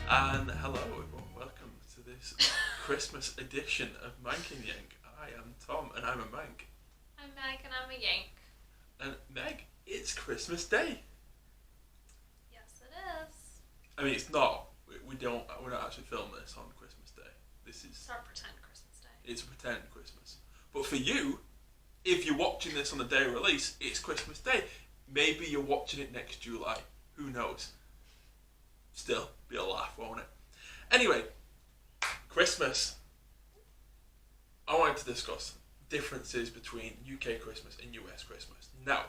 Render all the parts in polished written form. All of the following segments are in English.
And hello everyone, welcome to this Christmas edition of Manc and Yank. I am Tom and I'm a Manc. I'm Meg and I'm a Yank. And Meg, it's Christmas Day. Yes, it is. I mean, it's not. We're not actually filming this on Christmas Day. It's our pretend Christmas Day. It's a pretend Christmas. But for you, if you're watching this on the day of release, it's Christmas Day. Maybe you're watching it next July. Who knows? Still, be a laugh, won't it? Anyway, Christmas. I wanted to discuss differences between UK Christmas and US Christmas. Now,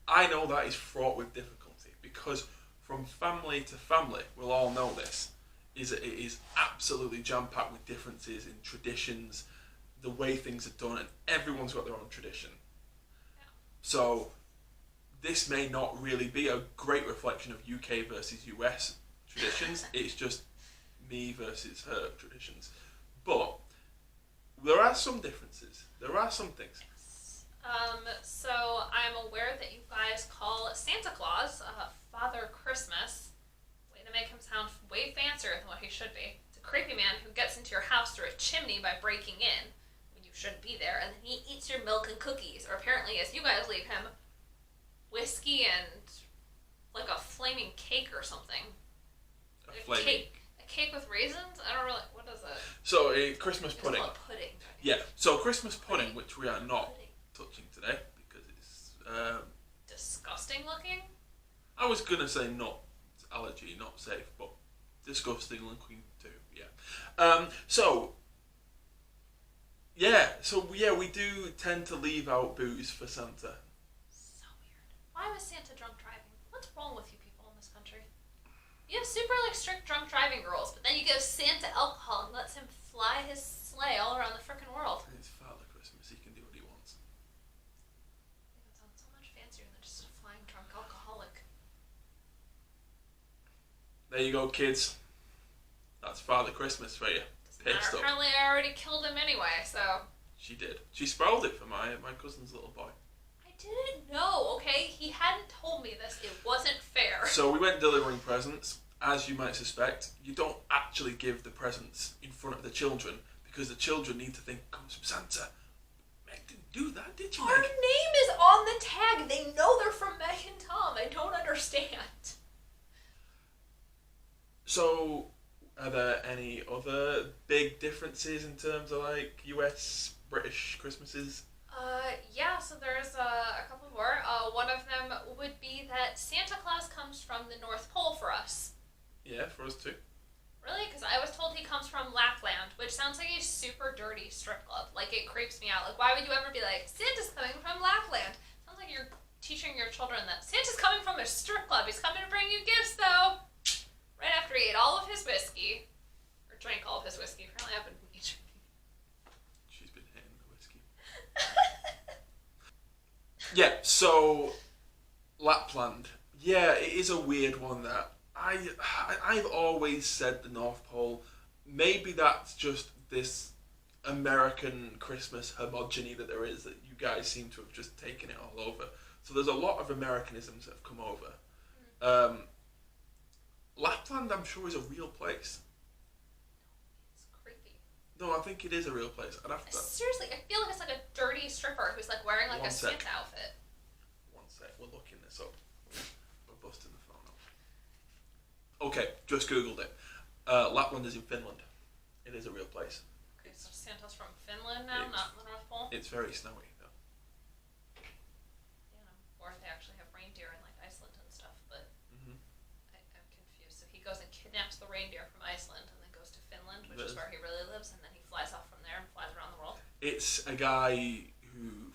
I know that is fraught with difficulty because from family to family, we'll all know this, is it is absolutely jam-packed with differences in traditions, the way things are done, and everyone's got their own tradition. Yeah. So, this may not really be a great reflection of UK versus US traditions. It's just me versus her traditions. But there are some differences. There are some things. So I'm aware that you guys call Santa Claus Father Christmas. Way to make him sound way fancier than what he should be. It's a creepy man who gets into your house through a chimney by breaking in when you shouldn't be there, and then he eats your milk and cookies, or apparently, as you guys leave him, whiskey and like a flaming cake or something. A cake with raisins? I don't really. What is it? So Christmas pudding. It's called pudding. Yeah. So Christmas pudding, which we are not touching today because it's disgusting looking. I was gonna say not allergy, not safe, but disgusting looking too. Yeah. So we do tend to leave out booze for Santa. So weird. Why was Santa drunk driving? What's wrong with you people in this country? You have super strict drunk driving rules, but then you give Santa alcohol and lets him fly his sleigh all around the frickin' world. It's Father Christmas, he can do what he wants. That sounds so much fancier than just a flying drunk alcoholic. There you go, kids. That's Father Christmas for you. Pissed up. Apparently I already killed him anyway, so... She did. She spoiled it for my cousin's little boy. I didn't know, okay? He hadn't told me this. It wasn't fair. So we went delivering presents. As you might suspect, you don't actually give the presents in front of the children because the children need to think it comes from Santa. Meg didn't do that, did you, Our Meg? name is on the tag. They know they're from Meg and Tom. I don't understand. So, are there any other big differences in terms of like US, British Christmases? Yeah, so there's a couple more. One of them would be that Santa Claus comes from the North Pole for us. Yeah, for us too. Really? Because I was told he comes from Lapland, which sounds like a super dirty strip club. Like, it creeps me out. Like, why would you ever be like, Santa's coming from Lapland? Sounds like you're teaching your children that Santa's coming from a strip club. He's coming to bring you gifts, though. Right after he ate all of his whiskey. Or drank all of his whiskey. Apparently I've been eating. She's been hitting the whiskey. Yeah, so Lapland. Yeah, it is a weird one that I've always said the North Pole. Maybe that's just this American Christmas homogeny that there is that you guys seem to have just taken it all over. So there's a lot of Americanisms that have come over. Lapland, I'm sure, is a real place. It's creepy. No, I think it is a real place. I'd have to... Seriously, I feel like it's like a dirty stripper who's like wearing like One a sec. Santa outfit. One sec, we're looking this up. We're busting the phone up. Okay, just googled it. Lapland is in Finland. It is a real place. Okay, so Santa's from Finland now, not the North Pole? It's very snowy, though. You know, or they actually have reindeer in like Iceland and stuff, but Mm-hmm. I'm confused. So he goes and kidnaps the reindeer from Iceland and then goes to Finland, which is where he really lives, and then he flies off from there and flies around the world. It's a guy who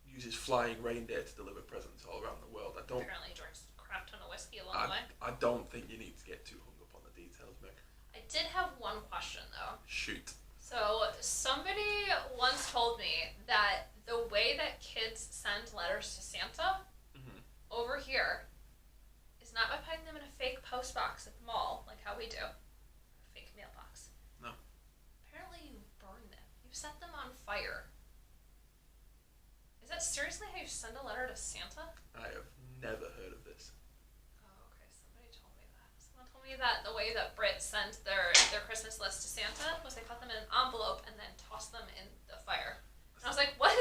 uses flying reindeer to deliver presents all around the world. Apparently he drinks a crap ton of whiskey along the way. I don't think you need to get too hung up on the details, Mick. I did have one question though. Shoot. So somebody once told me that the way that kids send letters to Santa over here is not by putting them in a fake post box at the mall, like how we do. A fake mailbox. No. Apparently you burn them. You set them on fire. Is that seriously how you send a letter to Santa? I have never heard of this. Oh, okay. Somebody told me that. Someone told me me that the way that Brits send their Christmas list to Santa was they put them in an envelope and then toss them in the fire. And I was like, what?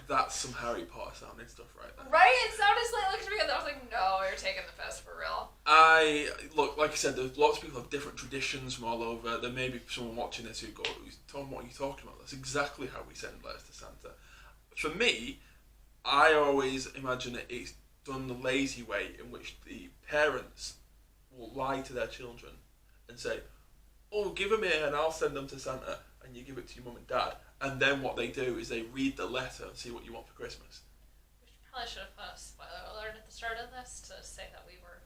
That's some Harry Potter sounding stuff right there. Right? It sounded slightly like to me, and I was like, no, you're taking the piss for real. Look, like I said, there's lots of people have different traditions from all over. There may be someone watching this who's Tom, what are you talking about? That's exactly how we send letters to Santa. For me, I always imagine that it's done the lazy way in which the parents will lie to their children and say, oh, give them here and I'll send them to Santa, and you give it to your mum and dad. And then what they do is they read the letter and see what you want for Christmas. We probably should have put a spoiler alert at the start of this to say that we were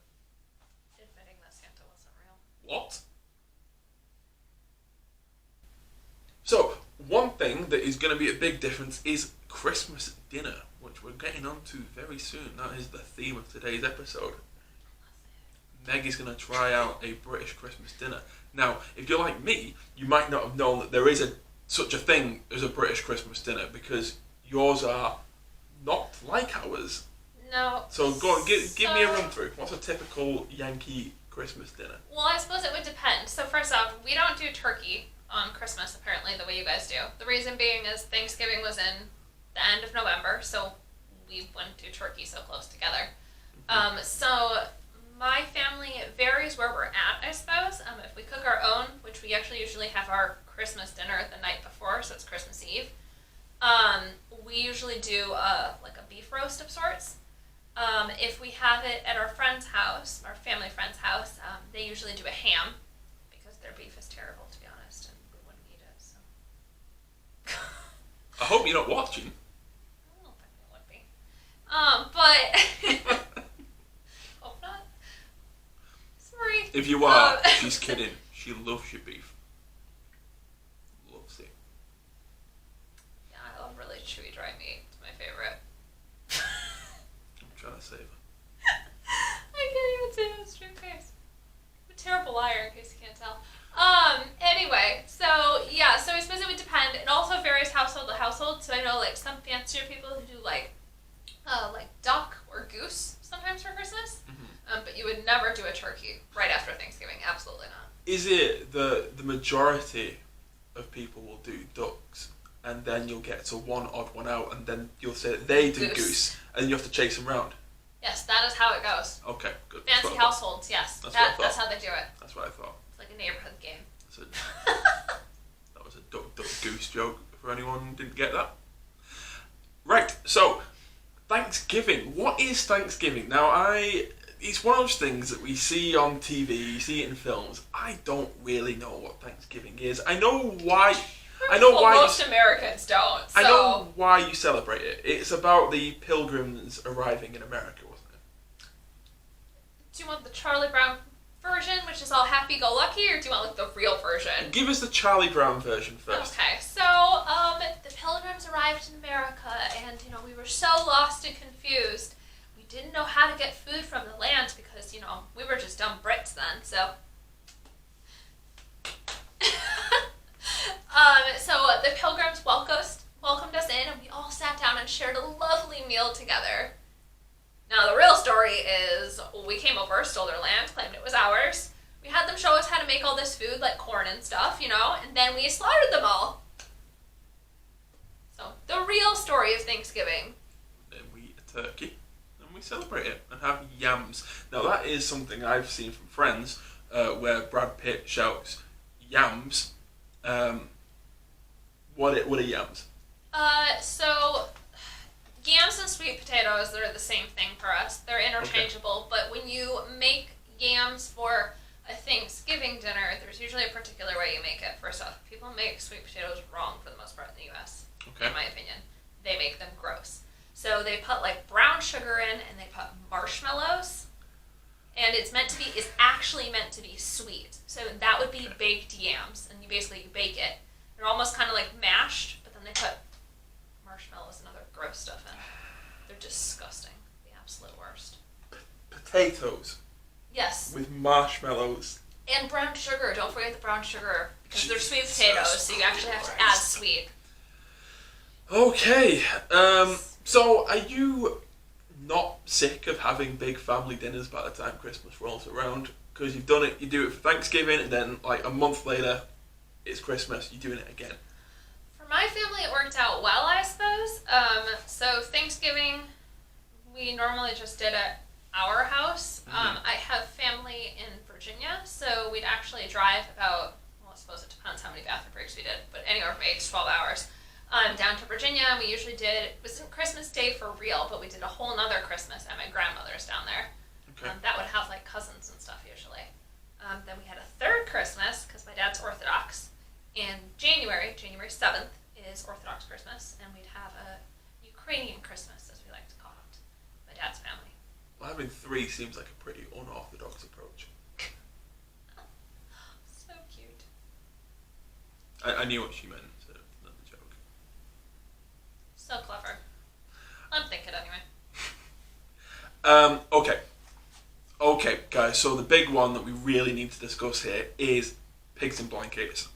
admitting that Santa wasn't real. What? So, one thing that is going to be a big difference is Christmas dinner, which we're getting onto very soon. That is the theme of today's episode. Meg is going to try out a British Christmas dinner. Now, if you're like me, you might not have known that there is such a thing as a British Christmas dinner, because yours are not like ours. No. So go on, give me a run through. What's a typical Yankee Christmas dinner? Well, I suppose it would depend. So first off, we don't do turkey on Christmas, apparently, the way you guys do. The reason being is Thanksgiving was in the end of November, so we wouldn't do turkey so close together. Mm-hmm. So my family, it varies where we're at, I suppose. If we cook our own, which we actually usually have our Christmas dinner the night before, so it's Christmas Eve, we usually do like a beef roast of sorts. If we have it at our friend's house, our family friend's house, they usually do a ham, because their beef is terrible, to be honest, and we wouldn't eat it, so. I hope you're not watching. I don't think it would be. But hope not. Sorry. If you are, she's kidding. She loves your beef. Loves it. Yeah, I love really chewy dry meat. It's my favorite. I'm trying to save her. I can't even say it with a straight face. I'm a terrible liar, in case you can't tell. Anyway, so yeah, so I suppose it would depend. It also varies household to household. So I know like some fancier people who do like duck or goose sometimes for Christmas. Mm-hmm. But you would never do a turkey right after Thanksgiving. Absolutely not. Is it the majority of people will do ducks, and then you'll get to one odd one out, and then you'll say that they do goose, and then you have to chase them round? Yes, that is how it goes. Okay, good. Fancy households, yes. That's how they do it. That's what I thought. It's like a neighborhood game. That was a duck goose joke for anyone who didn't get that. Right, so Thanksgiving. What is Thanksgiving? Now, it's one of those things that we see on TV, you see it in films. I don't really know what Thanksgiving is. I know why. Most Americans don't. So. I know why you celebrate it. It's about the Pilgrims arriving in America, wasn't it? Do you want the Charlie Brown version, which is all happy-go-lucky, or do you want like the real version? Give us the Charlie Brown version first. Okay, so the Pilgrims arrived in America, and we were so lost and confused. We didn't know how to get food from the land because we were just dumb Brits then. So, so the Pilgrims welcomed us in, and we all sat down and shared a lovely meal together. Now, the real story is we came over, stole their land, claimed it was ours. We had them show us how to make all this food, like corn and stuff, and then we slaughtered them all. So, the real story of Thanksgiving. Then we eat a turkey, and we celebrate it, and have yams. Now, that is something I've seen from Friends, where Brad Pitt shouts, yams. What are yams? So... Yams and sweet potatoes, they're the same thing for us. They're interchangeable, but when you make yams for a Thanksgiving dinner, there's usually a particular way you make it. First off, people make sweet potatoes wrong for the most part in the U.S., in my opinion. They make them gross. So they put like brown sugar in, and they put marshmallows, and it's actually meant to be sweet. So that would be baked yams, and you bake it. They're almost kind of like mashed, but then they put marshmallows and other gross stuff in. They're disgusting. The absolute worst. Potatoes. Yes. With marshmallows. And brown sugar. Don't forget the brown sugar. Because they're sweet potatoes, so you actually have to add sweet. Okay. So are you not sick of having big family dinners by the time Christmas rolls around? Because you've done it, you do it for Thanksgiving, and then like a month later, it's Christmas, you're doing it again. For my family, it worked out well, I suppose. So Thanksgiving, we normally just did at our house. I have family in Virginia, so we'd actually drive about, well, I suppose it depends how many bathroom breaks we did, but anywhere from 8 to 12 hours down to Virginia. And we usually did, it wasn't Christmas Day for real, but we did a whole nother Christmas at my grandmother's down there. Okay. That would have like cousins and stuff usually. Then we had a third Christmas, because my dad's Orthodox. In January 7th is Orthodox Christmas, and we'd have a Ukrainian Christmas, as we like to call it, my dad's family. Well, having 3 seems like a pretty unorthodox approach. So cute. I knew what she meant, so not a joke. So clever. I'm thinking anyway. Okay, guys, so the big one that we really need to discuss here is pigs in blankets.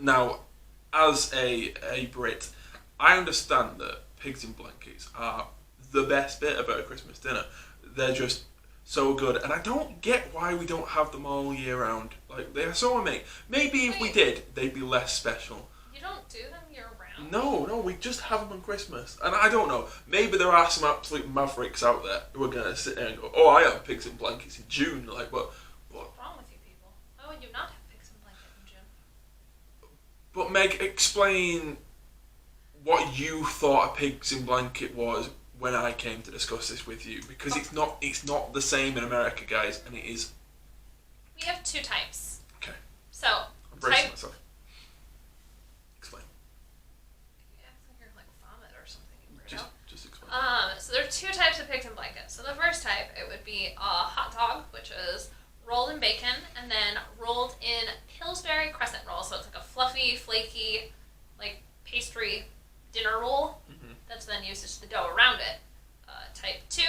Now, as a Brit, I understand that pigs in blankets are the best bit about a Christmas dinner. They're just so good, and I don't get why we don't have them all year round. Like, they are so amazing. Maybe if we did, they'd be less special. You don't do them year round? No, we just have them on Christmas. And I don't know, maybe there are some absolute mavericks out there who are going to sit there and go, oh, I have pigs in blankets in June. Like, what? What's wrong with you people? Why would you not have pigs in blankets in June? But Meg, explain what you thought a pigs in blanket was when I came to discuss this with you, because it's not the same in America, guys, and it is. We have 2 types. Okay. So, I'm bracing myself. Explain. Yeah, it's like you're like vomit or something. Just explain. So there are 2 types of pigs in blankets. So the first type, it would be a hot dog, which is rolled in bacon and then rolled in Pillsbury crescent roll. So it's like a fluffy, flaky, like pastry dinner roll that's then used as the dough around it. Type 2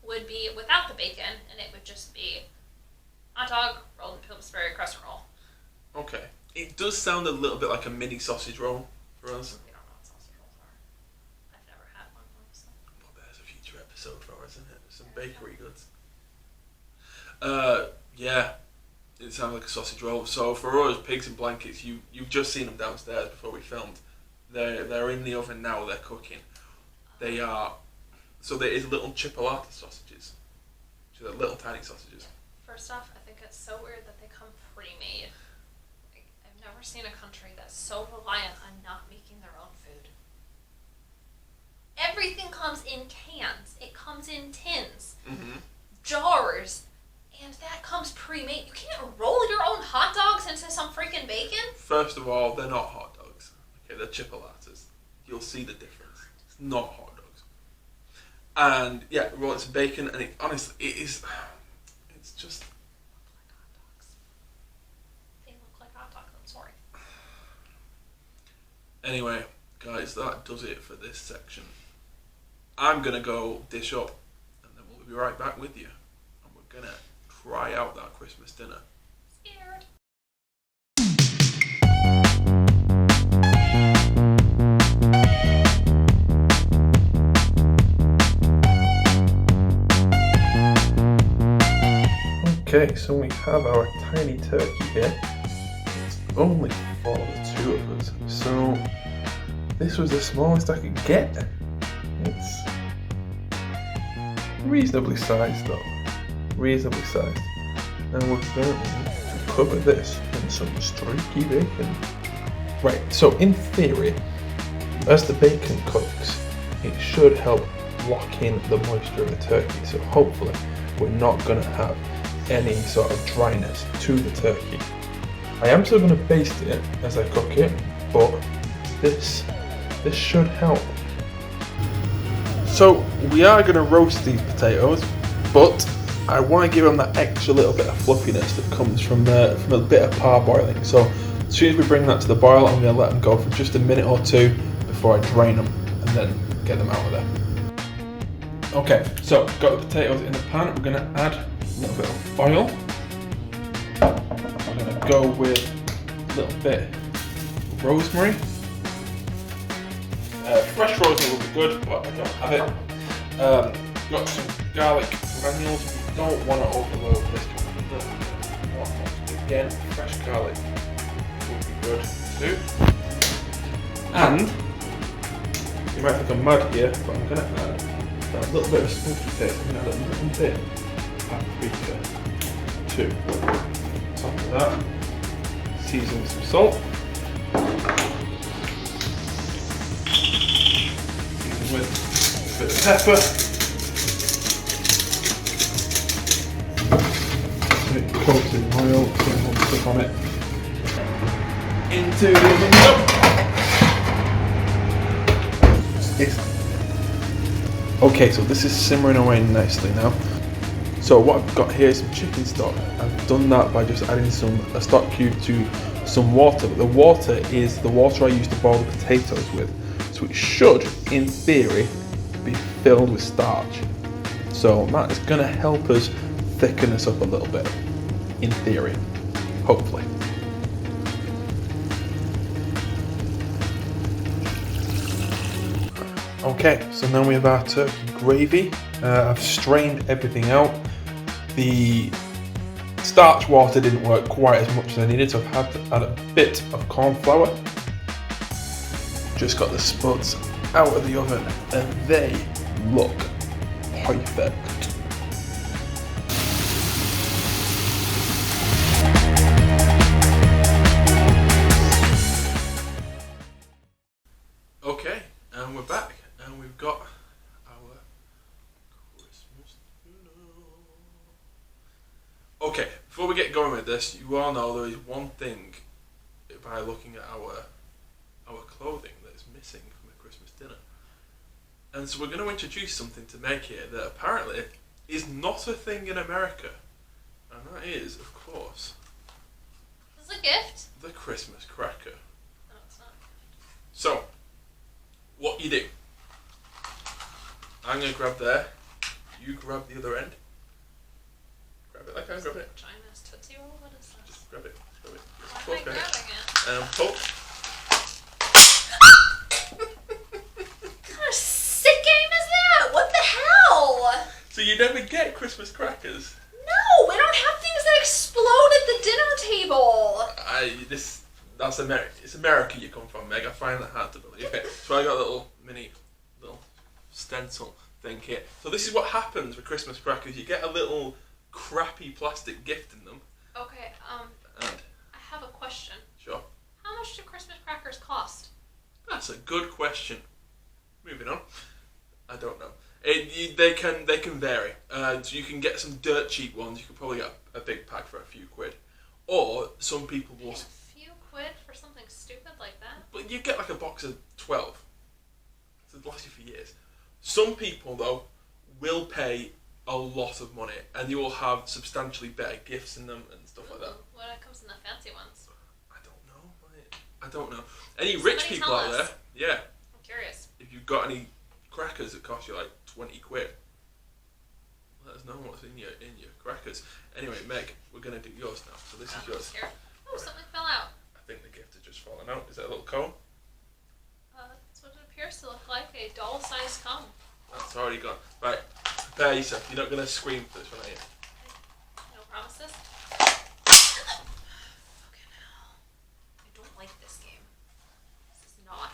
would be without the bacon, and it would just be hot dog rolled in Pillsbury crescent roll. Okay. It does sound a little bit like a mini sausage roll for us. We don't know what sausage rolls are. I've never had one, honestly. Well, there's a future episode for us, isn't it? Some bakery goods. Yeah. It sounds like a sausage roll. So for us, pigs in blankets, you've just seen them downstairs before we filmed. They're in the oven now. They're cooking. They are. So there is little chipolata sausages. So they're little tiny sausages. First off, I think it's so weird that they come pre-made. Like, I've never seen a country that's so reliant on not making their own food. Everything comes in cans. It comes in tins, jars, and that comes pre-made. You can't roll your own hot dogs into some freaking bacon. First of all, they're not hot dogs. Okay, they're chipolatas. You'll see the difference. It's not hot dogs. And yeah, roll it some bacon, and honestly, it's just. They look like hot dogs. I'm sorry. Anyway, guys, that does it for this section. I'm gonna go dish up, and then we'll be right back with you, and we're gonna try out that Christmas dinner. Scared. Okay, so we have our tiny turkey here. It's only for the 2 of us, so this was the smallest I could get. It's reasonably sized though, reasonably sized. And we're going to cover this in some streaky bacon. Right, so in theory, as the bacon cooks, it should help lock in the moisture of the turkey, so hopefully we're not going to have any sort of dryness to the turkey. I am still going to baste it as I cook it, but this should help. So we are going to roast these potatoes, but I want to give them that extra little bit of fluffiness that comes from a bit of parboiling. So as soon as we bring that to the boil, I'm going to let them go for just a minute or 2 before I drain them and then get them out of there. Okay, so got the potatoes in the pan. We're going to add a little bit of oil. We're going to go with a little bit of rosemary. Fresh rosemary will be good, but I don't have it. Got some garlic granules. You don't want to overload this. Again, fresh garlic would be good too. And you might think I'm mad here, but I'm going to add that little bit of smoky taste. I'm going to add a little bit of paprika too. Top of that, season with some salt. Season with a bit of pepper. Coat in oil, put one stick on it. Into the oven. Okay, so this is simmering away nicely now. So what I've got here is some chicken stock. I've done that by just adding a stock cube to some water. But the water is the water I use to boil the potatoes with. So it should, in theory, be filled with starch. So that is going to help us thicken this up a little bit. In theory, hopefully. Okay, so now we have our turkey gravy. I've strained everything out. The starch water didn't work quite as much as I needed, so I've had to add a bit of corn flour. Just got the spuds out of the oven and they look perfect. Okay, and we're back, and we've got our Christmas dinner. Okay, before we get going with this, you all know there is one thing by looking at our clothing that is missing from a Christmas dinner. And so we're going to introduce something to Meg here that apparently is not a thing in America. And that is, of course, This is a gift. the Christmas cracker. No, it's not. So, what you do, I'm going to grab there, you grab the other end. Grab it like I'm grabbing it. China's Tootsie Roll? What is this? Just grab it. Grab it. Why Pull am I it. grabbing it? Pull. What kind of sick game is that? What the hell? So you never get Christmas crackers? No, we don't have things that explode at the dinner table. That's America. It's America you come from, Meg. I find that hard to believe. Okay, so I got a little stencil thing here. So this is what happens with Christmas crackers. You get a little crappy plastic gift in them. Okay, And I have a question. sure. How much do Christmas crackers cost? That's a good question. Moving on. I don't know. They can vary. So you can get some dirt cheap ones. You could probably get a big pack for a few quid. Or some people will. A few quid for something stupid like that? But you get like a box of 12. So it'll last you for years. Some people though will pay a lot of money, and you will have substantially better gifts in them and stuff like that. What comes in the fancy ones? I don't know. Any rich people out there? Yeah. I'm curious. If you've got any crackers that cost you like 20 quid, let us know what's in your crackers. Anyway, Meg, we're gonna do yours now. So this is yours. Scared. Oh, something fell out. I think the gift has just fallen out. Is that a little cone? That's what it appears to look like, a doll-sized cone. That's already gone. Right, prepare yourself. You're not gonna scream for this one, are you? No promises? Okay, now. I don't like this game. This is not.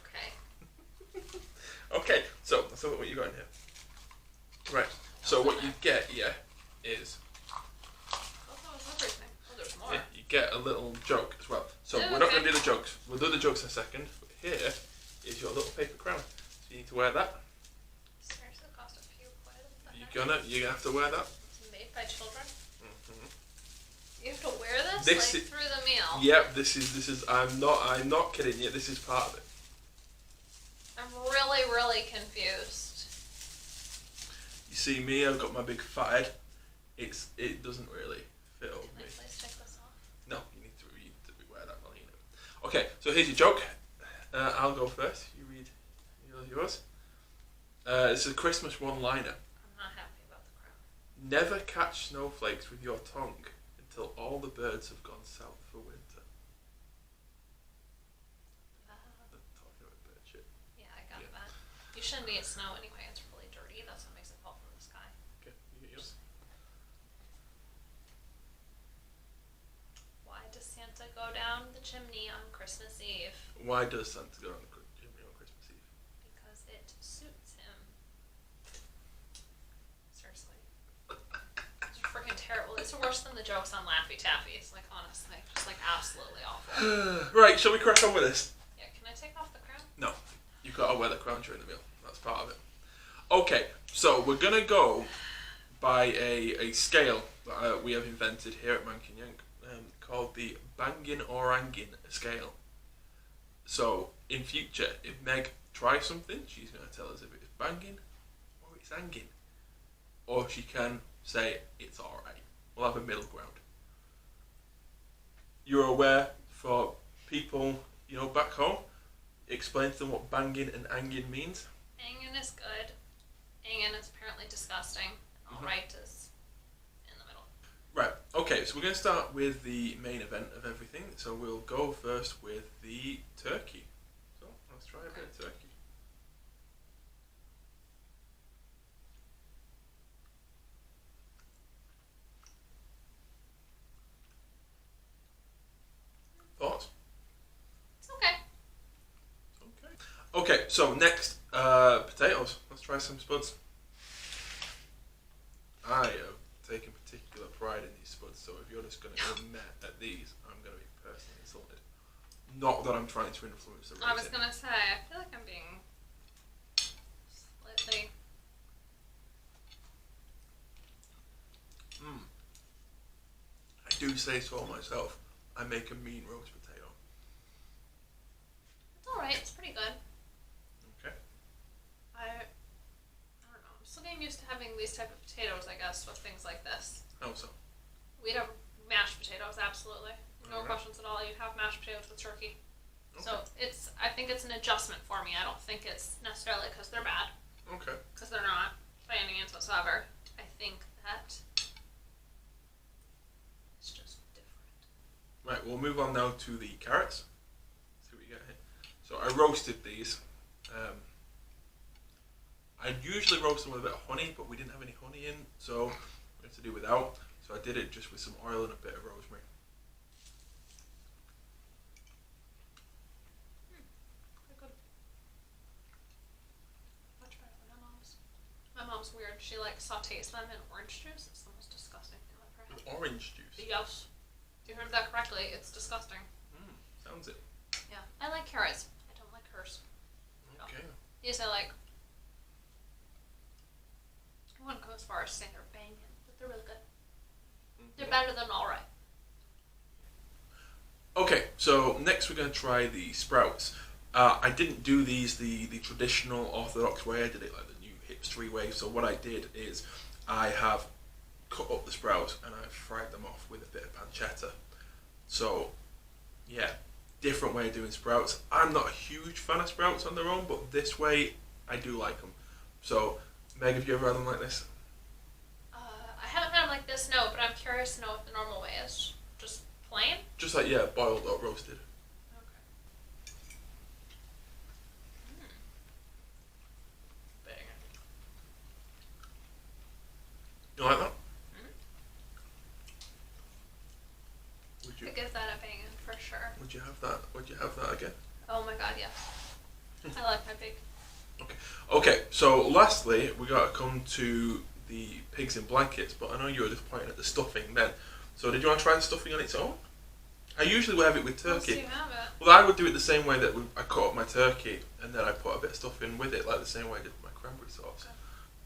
Okay. Okay, so let's look at what you got in here. Right, so what you get here is Oh, that was everything. Oh, there's more. you get a little joke as well. So Oh, we're not okay. going to do the jokes. We'll do the jokes in a second. But here is your little paper crown. So you need to wear that. Seriously, it cost a few quid. You're gonna have to wear that. It's made by children. Mm-hmm. You have to wear this, This like is- through the meal. Yep, this is. I'm not kidding you. This is part of it. I'm really, really confused. You see me, I've got my big fat head. It doesn't really fit over Can I me. please take this off? No, you need to wear that while you know. Okay, so here's your joke. I'll go first. You read yours. It's a Christmas one-liner. I'm not happy about the crown. Never catch snowflakes with your tongue until all the birds have gone south for winter. Talking about bird shit. Yeah, I got that. You shouldn't eat snow anyway. It's really dirty. That's what makes it fall from the sky. Okay, you get yours. Christmas Eve. Why does Santa go on chimney on Christmas Eve? Because it suits him. Seriously. It's freaking terrible. It's worse than the jokes on Laffy Taffy. It's like, honestly, just like absolutely awful. Right, shall we crack on with this? Yeah, can I take off the crown? No. You've got to wear the crown during the meal. That's part of it. Okay, so we're going to go by a scale that we have invented here at Manc and Yank called the Bangin Orangan scale. So, in future, if Meg tries something, she's going to tell us if it's banging or it's hanging. Or she can say it's alright. We'll have a middle ground. You're aware, for people, back home, explain to them what banging and hanging means. Bangin is good. Hanging is apparently disgusting. Alright is in the middle. Right, okay, so we're going to start with the main event of everything. So we'll go first with the turkey. So let's try a bit of turkey. Thoughts? It's okay. Okay, so next, potatoes. Let's try some spuds. I have taken particular pride in these spuds, so if you're just going to go meh at these, I'm going to be personally insulted. Not that I'm trying to influence the rating. I was going to say, I feel like I'm being slightly... I do say so myself. I make a mean roast potato. It's alright, it's pretty good. Okay. I don't know. I'm still getting used to having these type of potatoes, I guess, with things like this. How so? We'd have mashed potatoes, absolutely. No Alright. questions at all. You'd have mashed potatoes with turkey. Okay. So I think it's an adjustment for me. I don't think it's necessarily because they're bad, Okay. because they're not by any means whatsoever. I think that it's just different. Right, we'll move on now to the carrots. See what you get here. So I roasted these. I'd usually roast them with a bit of honey, but we didn't have any honey in, so we had to do without. So I did it just with some oil and a bit of rosemary. They're good. Much better than my mom's. My mom's weird. She sautés them in orange juice. It's the most disgusting thing I've ever had. With orange juice. Yes. You heard that correctly. It's disgusting. Sounds it. Yeah. I like carrots. I don't like hers. Okay. Yes, I like. I wouldn't go as far as saying they're banging, but they're really good. They're better than alright. Okay, so next we're going to try the sprouts. I didn't do these the traditional orthodox way. I did it like the new hipstery way. So what I did is I have cut up the sprouts and I fried them off with a bit of pancetta. So yeah, different way of doing sprouts. I'm not a huge fan of sprouts on their own, but this way I do like them. So Meg, have you ever had them like this? I haven't had them like this, no, but I'm curious to know what the normal way is. Just plain? Just like, yeah, boiled or roasted. Okay. Banging. You like that? Would I you? give that a banging for sure. Would you have that? Would you have that again? Oh my god, yes. I like my big. Okay, so lastly, we got to come to the pigs in blankets, but I know you were just pointing at the stuffing then. So did you want to try the stuffing on its own? I usually have it with Once turkey. you have it. Well, I would do it the same way that I cut up my turkey and then I put a bit of stuffing with it, like the same way I did with my cranberry sauce. Okay.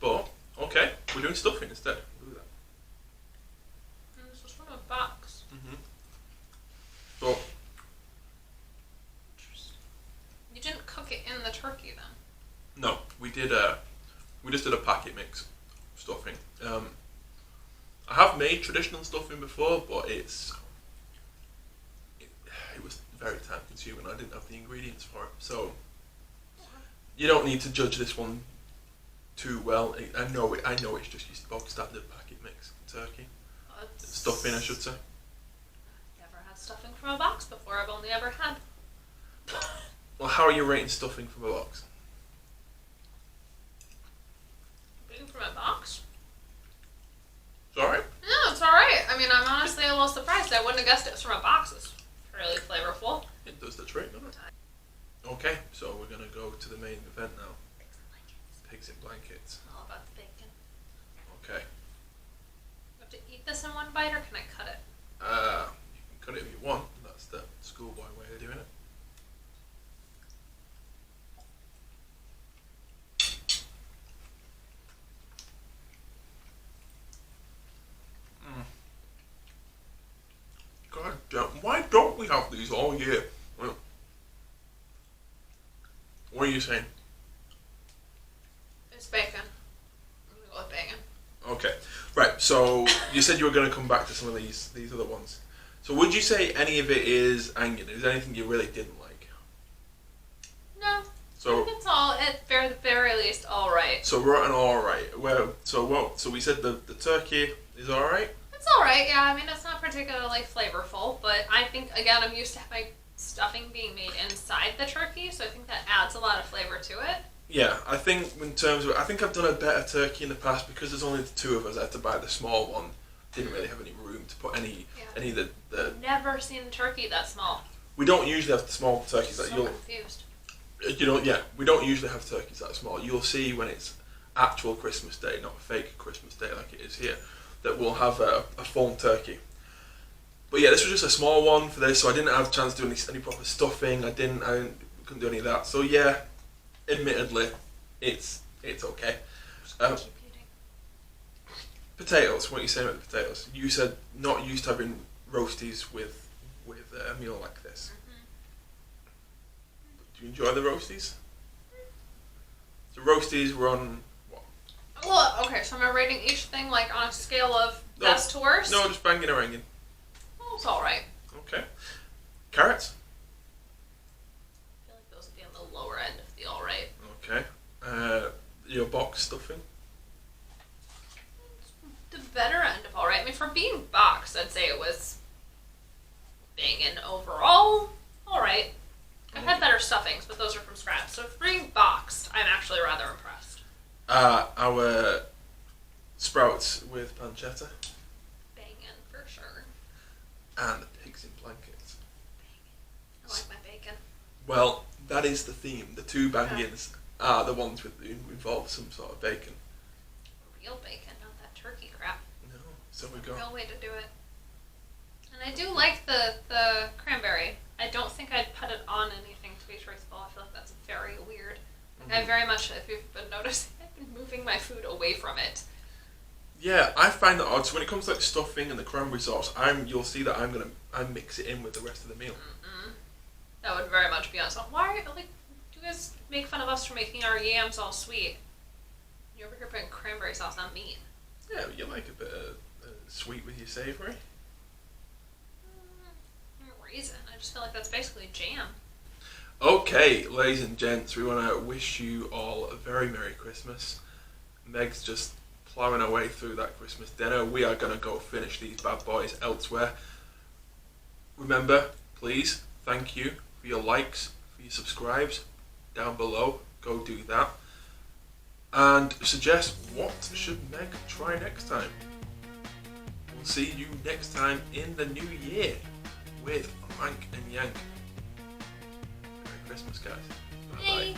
But, okay, we're doing stuffing instead. We'll do that. And this was from a box. So, Interesting. You didn't cook it in the turkey then? no, we just did a packet mix stuffing. I have made traditional stuffing before, but it was very time consuming. I didn't have the ingredients for it, so you don't need to judge this one too well. I know it's just your bog standard packet mix turkey stuffing, I should say. Never had stuffing from a box before. I've only ever had. Well, how are you rating stuffing from a box? Being from a box? It's alright. No, it's alright. I mean, I'm honestly a little surprised. I wouldn't have guessed it was from a box. It's really flavorful. It does the trick. so we're gonna go to the main event now. Pigs and blankets. Pigs in blankets. All about the bacon. Okay. Do I have to eat this in one bite, or can I cut it? You can cut it if you want. That's the schoolboy way of doing it. God damn, why don't we have these all year? What are you saying? It's bacon. I'm gonna go with bacon. Okay, right. So you said you were going to come back to some of these other ones. So would you say any of it is Onion? Is there anything you really didn't like? No. I So think it's all, at the very least, all right. so we're at an all right. Well, so what? So we said the turkey is all right. It's all right. Yeah, I mean, it's not particularly flavorful, but I think, again, I'm used to having stuffing being made inside the turkey, so I think that adds a lot of flavor to it. Yeah, I think in terms of, I think I've done a better turkey in the past because there's only the two of us. I had to buy the small one. Didn't really have any room to put any of the. I've never seen a turkey that small. We don't usually have the small turkeys that So you'll. confused. We don't usually have turkeys that small. You'll see when it's actual Christmas Day, not a fake Christmas Day like it is here, that we'll have a full turkey. But yeah, this was just a small one for this, so I didn't have a chance to do any proper stuffing. I couldn't do any of that. So yeah, admittedly, it's okay. Just keep eating. Potatoes. What are you saying about the potatoes? You said not used to having roasties with a meal like this. Do you enjoy the roasties? The roasties were on what? Well, okay, so am I rating each thing like on a scale of best to worst? No, just Bangin Orangan. Oh, it's alright. Okay. Carrots? I feel like those would be on the lower end of the alright. Okay. Your box stuffing? The better end of alright. I mean, for being boxed, I'd say it was banging overall. Alright. I've had better stuffings, but those are from scratch. So for being boxed, I'm actually rather impressed. Our sprouts with pancetta. Banging, for sure. And the pigs in blankets. I like my bacon. Well, that is the theme. The two bangins are the ones with involve some sort of bacon. Real bacon, not that turkey crap. No, so we go. Real way to do it. And I do like the cranberry. I don't think I'd put it on anything, to be truthful. I feel like that's very weird. Like I very much, if you've been noticing, I've been moving my food away from it. Yeah, I find that odd. So when it comes to like stuffing and the cranberry sauce, you'll see that I mix it in with the rest of the meal. That would very much be on. So why, like, do you guys make fun of us for making our yams all sweet? You're over here putting cranberry sauce on meat. Yeah, you like a bit of sweet with your savoury. No reason. I just feel like that's basically jam. Okay, ladies and gents, we want to wish you all a very Merry Christmas. Meg's just ploughing her way through that Christmas dinner. We are going to go finish these bad boys elsewhere. Remember, please, thank you for your likes, for your subscribes down below. Go do that. And suggest what should Meg try next time. We'll see you next time in the new year with Manc and Yank. Merry Christmas, guys. Bye-bye. Yay.